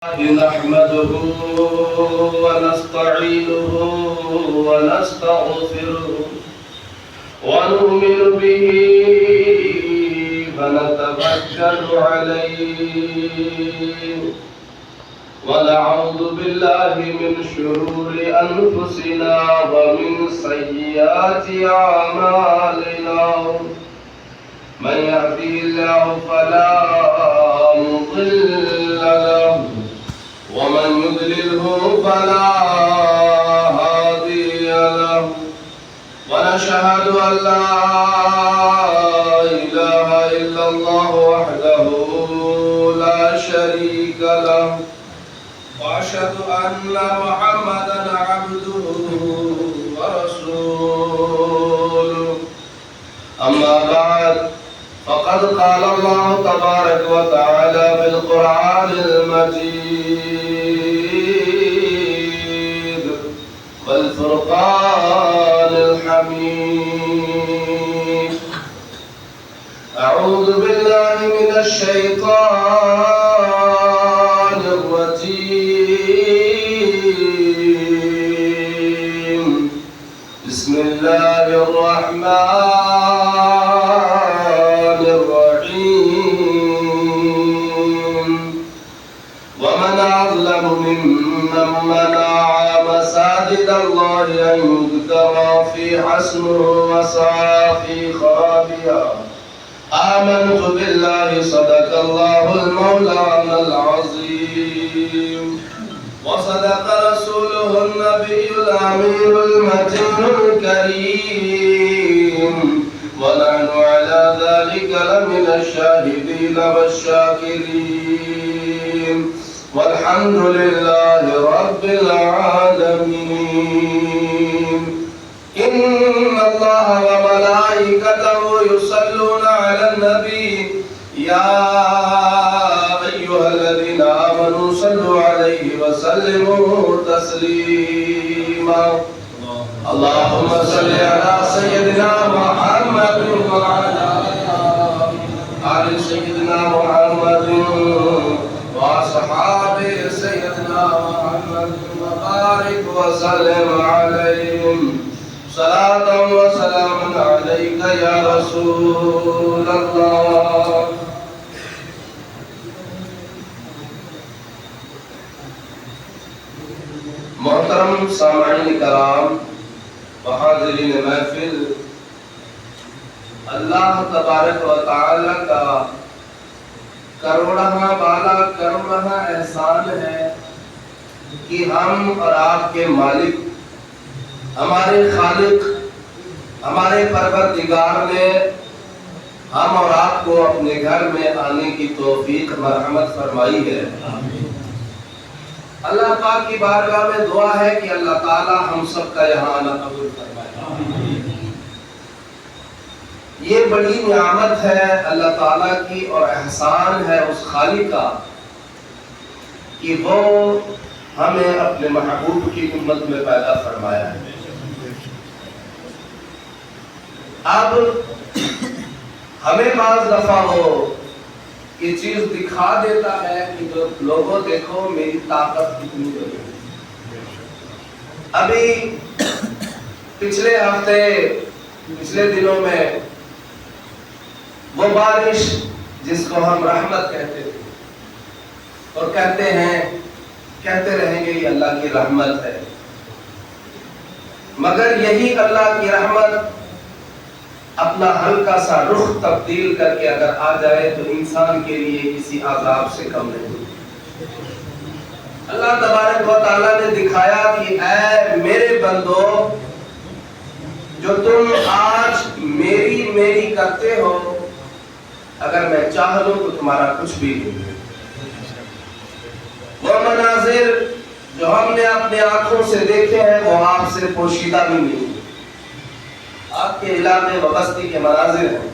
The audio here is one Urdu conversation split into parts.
نحمده ونستعينه ونستغفره ونؤمن به ونتوكل عليه ونعوذ بالله من شرور أنفسنا ومن سيئات أعمالنا من يهده الله فلا مضل له ومن يضلله فلا هادي له ونشهد أن لا إله إلا الله وحده لا شريك له وأشهد أن محمدا عبده ورسوله أما بعد فقد قال الله تبارك وتعالى في القرآن المجيد والفرقان الحميد أعوذ بالله من الشيطان الرجيم بسم الله الرحمن الرحيم ومن أظلم ممن منع مساجد الله أن يذكر فيها اسمه وسعى في خرابها آمنت بالله صدق الله المولى العظيم وصدق رسوله النبي الأمين المتين الكريم ونحن على ذلك لمن الشاهدين والشاكرين والحمد لله رب العالمين إن الله وملائكته يصلون على النبي يا أيها الذين آمنوا صلوا عليه وسلموا تسليما اللهم صل على سيدنا محمد وعلى آل سيدنا محمد وأصحابه سيدنا محمد وبارك وسلم عليهم صلاة وسلام عليك يا رسول الله محترم سامعین کرام وحاضرین محفل، اللہ تبارک و تعالی کا کروڑہ بالا کروڑہ احسان ہے کہ ہم اور آپ کے مالک ہمارے خالق ہمارے پروردگار نے ہم اور آپ کو اپنے گھر میں آنے کی توفیق مرحمت فرمائی ہے۔ اللہ پاک کی بارگاہ میں دعا ہے کہ اللہ تعالی ہم سب کا یہاں آنا قبول فرمائے۔ یہ بڑی نعمت ہے اللہ تعالی کی اور احسان ہے اس خالق کا کہ وہ ہمیں اپنے محبوب کی امت میں پیدا فرمایا ہے۔ اب ہمیں بعض دفعہ یہ چیز دکھا دیتا ہے کہ جو لوگوں دیکھو میری طاقت کتنی بڑی ہے۔ ابھی پچھلے ہفتے پچھلے دنوں میں وہ بارش جس کو ہم رحمت کہتے تھے اور کہتے رہیں گے یہ اللہ کی رحمت ہے، مگر یہی اللہ کی رحمت اپنا ہلکا سا رخ تبدیل کر کے اگر آ جائے تو انسان کے لیے کسی عذاب سے کم نہیں۔ اللہ تبارک و تعالیٰ نے دکھایا کہ اے میرے بندو، جو تم آج میری کرتے ہو، اگر میں چاہ لوں تو تمہارا کچھ بھی نہیں ہے۔ وہ مناظر جو ہم نے اپنے آنکھوں سے دیکھے ہیں وہ آپ سے پوشیدہ بھی نہیں، آپ کے علاقے و بستی کے مناظر ہیں۔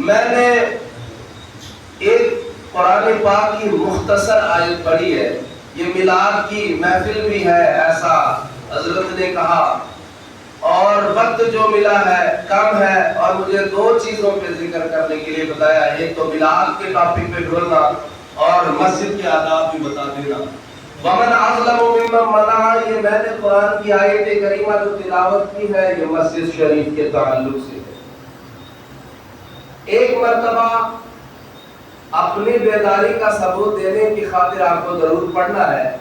میں نے ایک قرآن پاک کی مختصر آیت پڑھی ہے، یہ میلاد کی محفل بھی ہے ایسا حضرت نے کہا، اور وقت جو ملا ہے کم ہے، اور مجھے دو چیزوں پہ ذکر کرنے کے لیے بتایا، ایک تو میلاد کے ٹاپک پہ ڈھولنا اور مسجد کے آداب بھی بتا دینا۔ وَمَنْ أَظْلَمُ مِمَّنْ مَنَعَ، یہ میں نے قرآن کی آیت کریمہ جو تلاوت کی ہے یہ مسجد شریف کے تعلق سے ہے۔ ایک مرتبہ اپنی بیداری کا ثبوت دینے کی خاطر آپ کو درود پڑھنا ہے،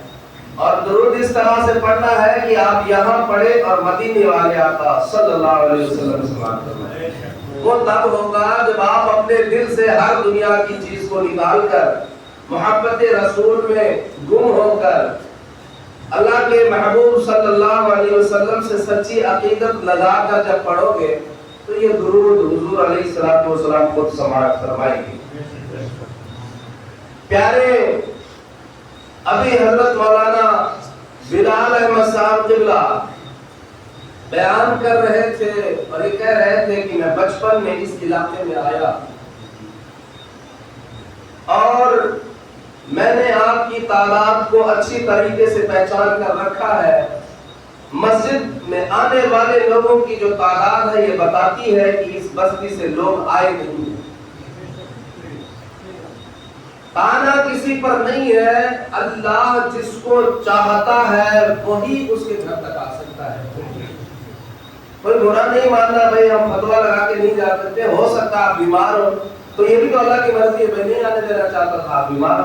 اور درود اس طرح سے پڑھنا ہے کہ آپ یہاں پڑھے اور مدینے والے آقا صلی اللہ علیہ وسلم سلام فرمائیں۔ وہ تب ہوگا جب آپ اپنے دل سے ہر دنیا کی چیز کو نکال کر محبت رسول میں گم ہو کر اللہ کے محبوب صلی اللہ علیہ وسلم سے سچی عقیدت لگا کر جب پڑھو گے تو یہ درود حضور علیہ الصلوۃ والسلام خود سماعت فرمائے گی۔ پیارے ابھی حضرت مولانا بلال احمد صاحب قبلہ بیان کر رہے تھے اور یہ کہہ رہے تھے کہ میں بچپن میں اس علاقے میں آیا اور میں نے آپ کی تعداد کو اچھی طریقے سے پہچان کر رکھا ہے۔ مسجد میں آنے والے لوگوں کی جو تعداد ہے یہ بتاتی ہے کہ اس بستی سے لوگ آئے نہیں ہیں۔ تانا کسی پر نہیں ہے، اللہ جس کو چاہتا ہے وہی اس کے گھر تک آ سکتا ہے۔ کوئی برا نہیں ماننا بھائی ہم فتوا لگا کے نہیں جا سکتے، ہو سکتا آپ بیمار ہو تو یہ بھی تو اللہ کی مرضی ہے، میں نہیں آنے دینا چاہتا تھا، آپ بیمار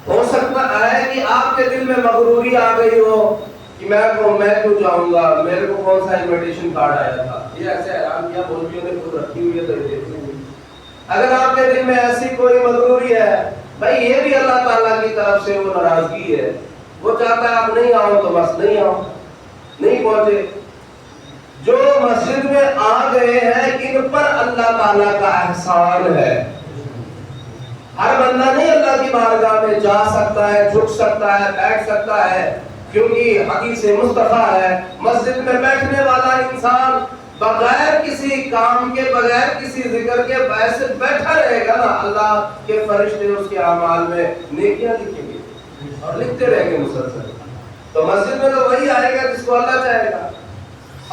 ہو سکتا ہے کہ آپ کے دل میں مغروری آ گئی ہو کہ میں کیوں جاؤں گا، میرے کو کون سا انویٹیشن کارڈ آیا تھا، یہ ایسے حیران کیا مولویوں نے خود رکھی ہوئی ہے تو دیکھیں۔ اگر آپ کے دل میں ایسی کوئی مغروری ہے بھائی یہ بھی اللہ تعالیٰ کی طرف سے وہ ناراضگی ہے، وہ چاہتا ہے آپ نہیں آؤ تو بس نہیں آؤ، نہیں پہنچے۔ جو مسجد میں آ گئے ہیں ان پر اللہ تعالیٰ کا احسان ہے۔ ہر بندہ نہیں اللہ کی بارگاہ میں جا سکتا ہے، جھک سکتا ہے، بیٹھ سکتا ہے، کیونکہ حدیث مصطفیٰ ہے مسجد میں بیٹھنے والا انسان بغیر کسی کام کے بغیر کسی ذکر کے ایسے بیٹھا رہے گا نا، اللہ کے فرشتے اس کے اعمال میں نیکیاں لکھیں گے اور لکھتے رہیں گے مسلسل۔ تو مسجد میں تو وہی آئے گا جس کو اللہ چاہے گا،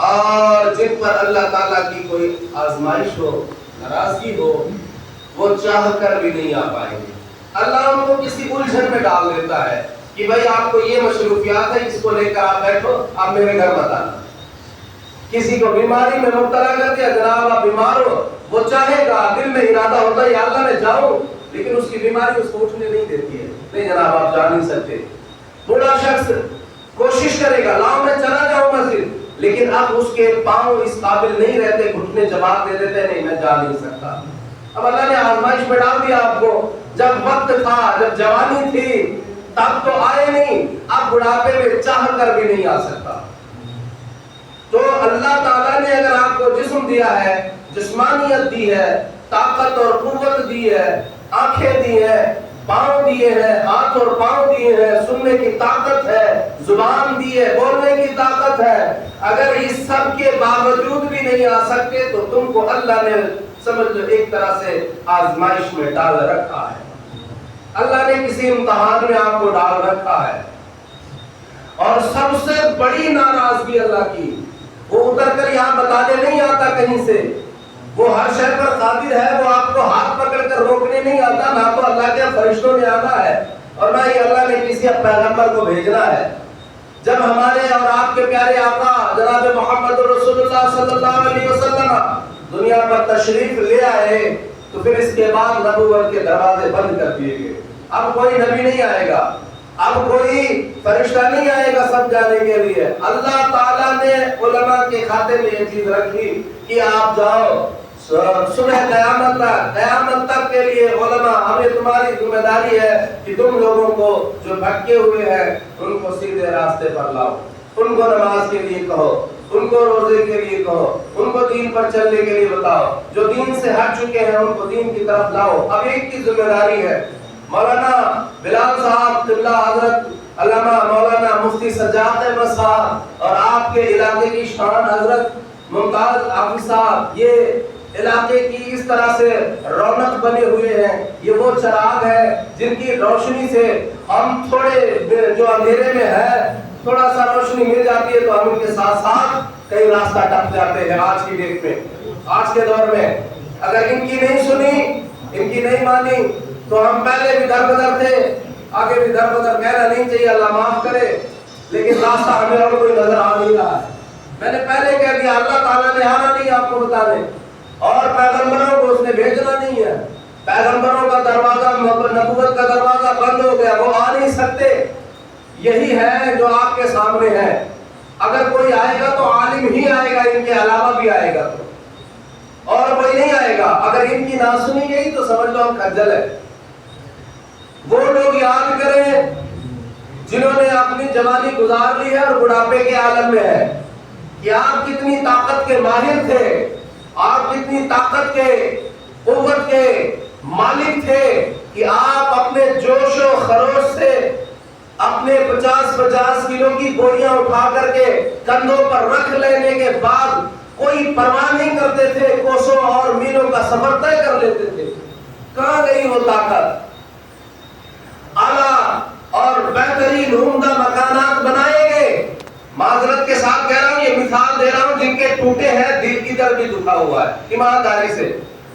اور جن پر اللہ تعالیٰ کی کوئی آزمائش ہو، ناراضگی ہو، وہ چاہ کر بھی نہیں آ پائیں گے۔ اللہ ان کو کسی الجھن میں ڈال دیتا ہے کہ بھائی آپ کو یہ مصروفیات ہے، اس کو لے کر آپ بیٹھو، آپ میرے گھر مت آنا۔ کسی کو بیماری میں مبتلا کر دیا، جناب آپ بیمار ہو، وہ چاہے گا، دل میں ارادہ ہوتا ہے یا اللہ میں جاؤں، لیکن اس کی بیماری اس کو اٹھنے نہیں دیتی ہے، نہیں جناب آپ جا نہیں سکتے۔ بوڑھا شخص کوشش کرے گا لاؤ میں چلا جاؤں مسجد، لیکن اب اس کے پاؤں اس قابل نہیں رہتے، گھٹنے جواب دے دیتے نہیں میں جا نہیں سکتا۔ اب اللہ نے آزمائش میں ڈال دیا آپ کو، جب وقت تھا، جب جوانی تھی تب تو آئے نہیں، اب بڑھاپے میں چاہ کر بھی نہیں آ سکتا۔ تو اللہ تعالیٰ نے اگر آپ کو جسم دیا ہے، جسمانیت دی ہے، طاقت اور قوت دی ہے، آنکھیں دی ہے، پاؤں دیے ہیں، ہاتھ اور پاؤں دیے ہیں، سننے کی طاقت ہے، زبان دی ہے، بولنے کی طاقت ہے، اگر اس سب کے باوجود بھی نہیں آ سکتے تو تم کو اللہ نے سمجھ لو ایک طرح سے آزمائش میں ڈال رکھا ہے، اللہ نے کسی امتحان میں آپ کو ڈال رکھا ہے۔ اور سب سے بڑی ناراضگی اللہ کی، وہ اتر کر یہاں بتانے نہیں آتا کہیں سے، وہ ہر شے پر قادر ہے، وہ آپ کو ہاتھ پکڑ کر روکنے نہیں آتا، نہ تو اللہ کے فرشتوں نے آنا ہے اور نہ ہی اللہ نے کسی پیغمبر کو بھیجنا ہے۔ جب ہمارے اور آپ کے پیارے آقا جناب محمد رسول اللہ صلی اللہ علیہ وسلم دنیا پر تشریف لے آئے تو پھر اس کے بعد نبوت کے دروازے بند کر دیے گئے۔ اب کوئی نبی نہیں آئے گا، اب کوئی فرشتہ نہیں آئے گا سب جانے کے لیے۔ اللہ تعالیٰ نے علماء کے کھاتے میں یہ چیز رکھی کہ آپ جاؤ صبح قیامت تک کے لیے علماء ہمیں تمہاری ذمہ داری ہے کہ تم لوگوں کو جو بھٹکے ہوئے ہیں ان کو سیدھے راستے پر لاؤ، ان کو نماز کے لیے کہو، ان کو روزے کے لیے کہو، ان کو دین پر چلنے کے لیے بتاؤ، جو دین سے ہٹ چکے ہیں ان کو دین کی طرف لاؤ۔ اب ایک کی ذمہ داری ہے، مولانا بلال صاحب قبلہ حضرت علامہ مولانا مفتی سجاد احمد صاحب اور آپ کے علاقے کی شان حضرت ممتاز حافظ صاحب، یہ علاقے کی اس طرح سے رونق بنے ہوئے ہیں، یہ وہ چراغ ہے جن کی روشنی سے ہم تھوڑے جو اندھیرے میں ہے تھوڑا سا روشنی مل جاتی ہے تو ہم ان کے ساتھ ساتھ کئی راستہ ٹپ جاتے ہیں۔ آج کی ڈیٹ میں، آج کے دور میں اگر ان کی نہیں سنی، ان کی نہیں مانی تو ہم پہلے بھی در بدر تھے، آگے بھی در بدر، کہنا نہیں چاہیے، اللہ معاف کرے، لیکن راستہ ہمیں اور کوئی نظر آ نہیں رہا ہے۔ میں نے پہلے کہہ دیا اللہ تعالیٰ نے آنا نہیں آپ کو بتانے، اور پیغمبروں کو اس نے بھیجنا نہیں ہے، پیغمبروں کا دروازہ، نبوت کا دروازہ بند ہو گیا، وہ آ نہیں سکتے۔ یہی ہے جو آپ کے سامنے ہے، اگر کوئی آئے گا تو عالم ہی آئے گا، ان کے علاوہ بھی آئے گا تو، اور کوئی نہیں آئے گا۔ اگر ان کی نہ سنی گئی تو سمجھ لو ہم کھجل ہے۔ وہ لوگ یاد کریں جنہوں نے اپنی جوانی گزار لی ہے اور بڑھاپے کے عالم میں ہے، کہ آپ کتنی طاقت کے ماہر تھے، آپ کتنی طاقت کے، قوت کے مالک تھے، کہ آپ اپنے جوش و خروش سے اپنے 50 کلو کی بوریاں اٹھا کر کے کندھوں پر رکھ لینے کے بعد کوئی پرواہ نہیں کرتے تھے، کوسوں اور میلوں کا سفر طے کر لیتے تھے۔ کہاں گئی وہ طاقت؟ اعلیٰ اور بہترین عمدہ مکانات بنائے گئے، معذرت کے ساتھ کہہ رہا ہوں، یہ مثال دے رہا ہوں، جن کے ٹوٹے ہیں دل کی طرف بھی دکھا ہوا ہے ایمانداری سے،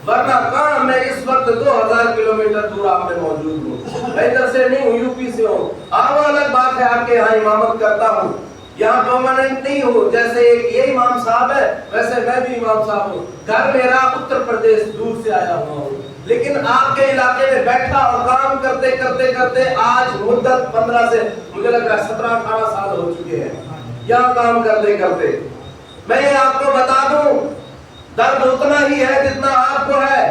ورنہ کہاں میں اس وقت 2000 کلومیٹر دور آپ میں موجود ہوں، میں ادھر سے نہیں ہوں، یو پی سے ہوں۔ وہ الگ بات ہے آپ کے یہاں امامت کرتا ہوں، یہاں پرماننٹ نہیں ہوں، جیسے یہ امام صاحب ہے ویسے میں بھی امام صاحب ہوں، گھر میرا اتر پردیش دور سے آیا ہوا ہوں، لیکن آپ کے علاقے میں بیٹھا اور کام کرتے کرتے کرتے آج مدت 15 سے مجھے لگ رہا ہے 17-18 سال ہو چکے ہیں یہاں کام کرتے کرتے۔ میں یہ آپ کو بتا دوں، درد اتنا ہی ہے جتنا آپ کو ہے،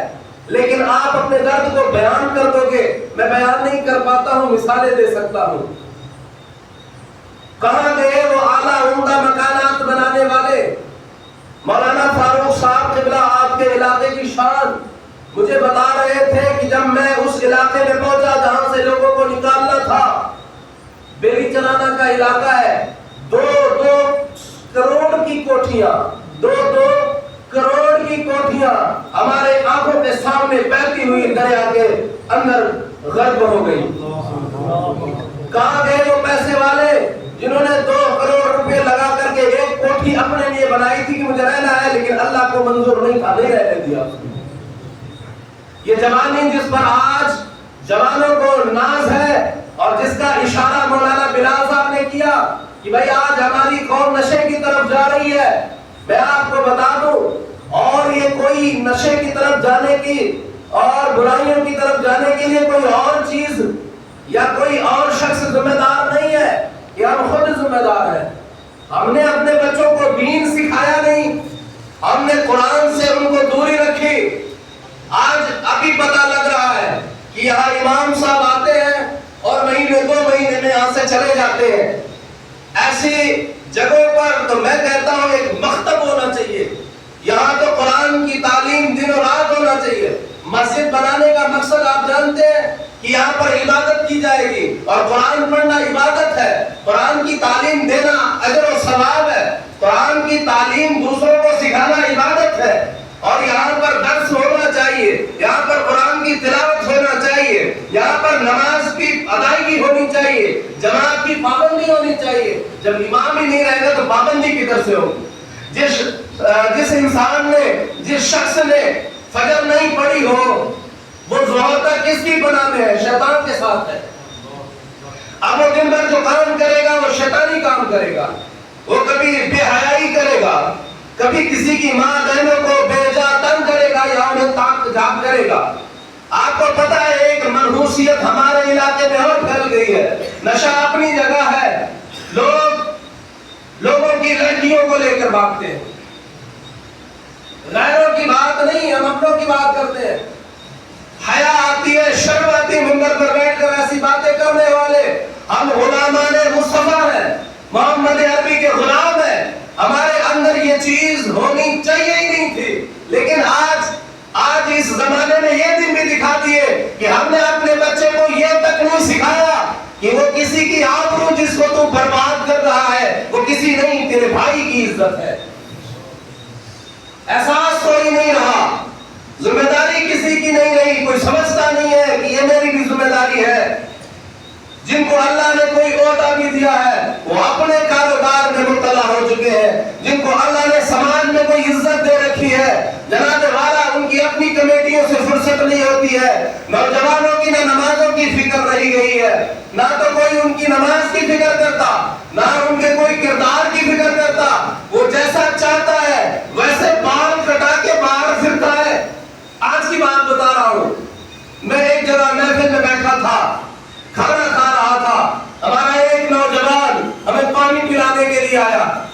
لیکن آپ اپنے درد کو بیان کر دو گے، میں بیان نہیں کر پاتا ہوں، مثالیں دے سکتا ہوں۔ کہاں گئے وہ اعلیٰ عمدہ مکانات بنانے والے؟ مولانا فاروق صاحب قبلہ آپ کے علاقے کی شان مجھے بتا رہے تھے کہ جب میں اس علاقے میں پہنچا جہاں سے لوگوں کو نکالنا تھا، بیری چنانا کا علاقہ ہے، 2 کروڑ کی کوٹھیاں، 2 کروڑ کی کوٹھیاں ہمارے آنکھوں کے سامنے بہتی ہوئی دریا کے اندر غرق ہو گئی۔ کہاں گئے وہ پیسے والے جنہوں نے 2 کروڑ روپے لگا کر کے ایک کوٹھی اپنے لیے بنائی تھی کہ مجھے رہنا ہے، لیکن اللہ کو منظور نہیں تھا، نہیں رہنے دیا۔ یہ جوانی جس پر آج جوانوں کو ناز ہے اور جس کا اشارہ مولانا بلال صاحب نے کیا کہ بھائی آج ہماری قوم نشے کی طرف جا رہی ہے، میں آپ کو بتا دوں، اور یہ کوئی نشے کی طرف جانے کی اور برائیوں کی طرف جانے کے لیے کوئی اور چیز یا کوئی اور شخص ذمہ دار نہیں ہے، کہ ہم خود ذمہ دار ہیں۔ ہم نے اپنے بچوں کو دین سکھایا نہیں، ہم نے قرآن سے ان کو دوری رکھی۔ آج ابھی پتہ لگ رہا ہے کہ یہاں امام صاحب آتے ہیں اور مہینے 2 مہینے میں یہاں سے چلے جاتے ہیں۔ ایسی جگہوں پر تو میں کہتا ہوں ایک مکتب ہونا چاہیے، یہاں تو قرآن کی تعلیم دن و رات ہونا چاہیے۔ مسجد بنانے کا مقصد آپ جانتے ہیں کہ یہاں پر عبادت کی جائے گی، اور قرآن پڑھنا عبادت ہے، قرآن کی تعلیم دینا اجر و ثواب ہے، قرآن کی تعلیم دوسروں کو سکھانا عبادت ہے، اور یہاں پر درس ہونا چاہیے، یہاں پر قرآن کی تلاوت ہونا چاہیے، یہاں پر نماز کی ادائیگی ہونی چاہیے، جماعت کی پابندی ہونی چاہیے۔ جب امام ہی نہیں رہے گا تو پابندی کدھر سے ہوگی؟ جس انسان نے، جس شخص نے فجر نہیں پڑھی ہو، وہ ظہر تک کس کی پناہ میں ہے؟ شیطان کے ساتھ ہے۔ اب وہ دن بھر جو کام کرے گا وہ شیطانی کام کرے گا، وہ کبھی بے حیائی کرے گا، کبھی کسی کی ماں بہنوں کو بے جا تنگ کرے گا یا انہیں تاک جھاپ کرے گا۔ آپ کو پتا ہے ایک منحوسیت ہمارے علاقے میں اور پھیل گئی ہے، نشہ اپنی جگہ ہے، لوگوں کی لڑکیوں کو لے کر بھاگتے ہیں، غیروں کی بات نہیں، ہم اپنوں کی بات کرتے ہیں۔ حیا آتی ہے، شرم آتی ہے منبر پر بیٹھ کر ایسی باتیں کرنے والے۔ ہم غلامان مصطفیٰ ہیں، محمد عربی کے غلام ہیں، ہمارے اندر یہ چیز ہونی چاہیے ہی نہیں تھی، لیکن آج اس زمانے نے یہ دن بھی دکھا دیے کہ ہم نے اپنے بچے کو یہ تک نہیں سکھایا کہ وہ کسی کی آبرو جس کو تو برباد کر رہا ہے وہ کسی نہیں، تیرے بھائی کی عزت ہے۔ احساس کوئی نہیں رہا، ذمہ داری کسی کی نہیں رہی، کوئی سمجھتا نہیں ہے کہ یہ میری بھی ذمہ داری ہے۔ جن کو اللہ نے کوئی عہدہ بھی دیا ہے وہ اپنے کاروبار میں مبتلا ہو چکے ہیں، جن کو اللہ نے سماج میں کوئی عزت دے رکھی ہے، جناب والا ان کی اپنی کمیٹیوں سے فرصت نہیں ہوتی ہے، نوجوانوں کی نہ نمازوں کی فکر رہی گئی ہے، نہ تو کوئی ان کی نماز کی فکر کرتا، نہ ان کے کوئی کردار کی فکر